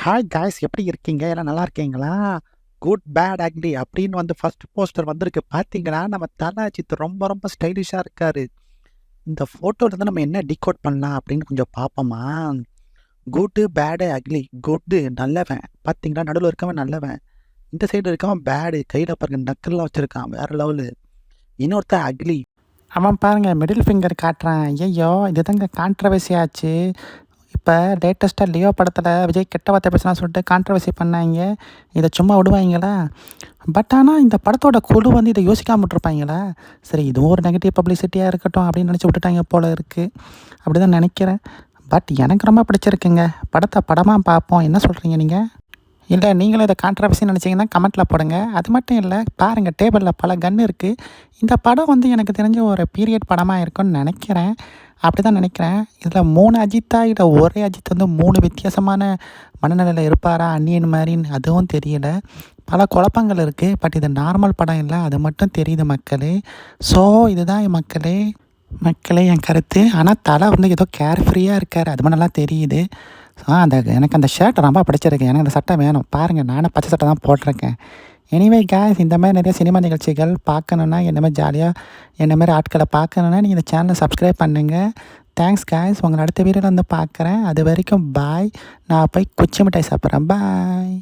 Hi guys, எப்படி இருக்கீங்க? எல்லாம் நல்லா இருக்கீங்களா? குட், பேட், அக்லி அப்படின்னு ஃபர்ஸ்ட் போஸ்டர் வந்திருக்கு. பார்த்தீங்களா? நம்ம தல அஜித் ரொம்ப ரொம்ப ஸ்டைலிஷாக இருக்காரு. இந்த ஃபோட்டோலேருந்து நம்ம என்ன டிகோட் பண்ணலாம் அப்படின்னு கொஞ்சம் பார்ப்போமா? Good, pad, ugly. குட்டு நல்லவன். பார்த்தீங்களா? நடுவில் இருக்கவன் நல்லவன். இந்த சைடு இருக்கவன் பேடு. கையில் பாருங்க நக்கல்லாம் வச்சுருக்கான். வேற லெவலு. இன்னொருத்தன் அக்லி. அவன் பாருங்க மிடில் ஃபிங்கர் காட்டுறான். ஐயோ, இதுதாங்க கான்ட்ரவர்சி ஆச்சு. இப்போ லேட்டஸ்ட்டாக லியோ படத்தில் விஜய் கெட்ட வார்த்தை பேசலாம் சொல்லிட்டு கான்ட்ரவர்சி பண்ணாங்க. இதை சும்மா விடுவாங்களா? பட் ஆனால் இந்த படத்தோட குழு இதை யோசிக்காம விட்ருப்பாங்களா? சரி, இதுவும் ஒரு நெகட்டிவ் பப்ளிசிட்டியாக இருக்கட்டும் அப்படின்னு நினச்சி விட்டுட்டாங்க போல இருக்குது. அப்படி தான் நினைக்கிறேன். பட் எனக்கு ரொம்ப பிடிச்சிருக்குங்க. படத்தை படமாக பார்ப்போம். என்ன சொல்கிறீங்க நீங்கள்? இல்லை, நீங்களும் இதை கான்ட்ரவர்சின்னு நினச்சிங்கன்னா கமெண்ட்டில் போடுங்க. அது மட்டும் இல்லை, பாருங்கள் டேபிளில் பல கன் இருக்குது. இந்த படம் எனக்கு தெரிஞ்ச ஒரு பீரியட் படமாக இருக்கும்னு நினைக்கிறேன். அப்படி தான் நினைக்கிறேன். இதில் 3 அஜித்தா இல்லை ஒரே அஜித் 3 வித்தியாசமான மனநிலையில் இருப்பாரா அந்நியன் மாதிரின்னு அதுவும் தெரியல. பல குழப்பங்கள் இருக்குது. பட் இது நார்மல் படம் இல்லை, அது மட்டும் தெரியுது மக்களே. ஸோ இதுதான் மக்களே என் கருத்து. ஆனால் தலை ஏதோ கேர் ஃப்ரீயாக இருக்கார், அது மட்டும் நல்லா தெரியுது. எனக்கு அந்த ஷர்ட் ரொம்ப பிடிச்சிருக்கு. எனக்கு அந்த சட்டை வேணும். பாருங்கள், நானும் பச்சை சட்டை தான் போட்டிருக்கேன். எனிவே காய்ஸ், இந்த மாதிரி நிறைய சினிமா நிகழ்ச்சிகள் பார்க்கணுன்னா, என்ன மாதிரி ஜாலியாக என்ன மாதிரி ஆட்களை பார்க்கணுன்னா நீங்கள் இந்த சேனலை சப்ஸ்கிரைப் பண்ணுங்கள். Thanks guys. உங்களை அடுத்த வீடியோவில் பார்க்குறேன். அது வரைக்கும் பாய். நான் போய் குச்சி மிட்டாய் சாப்பிட்றேன். பாய்.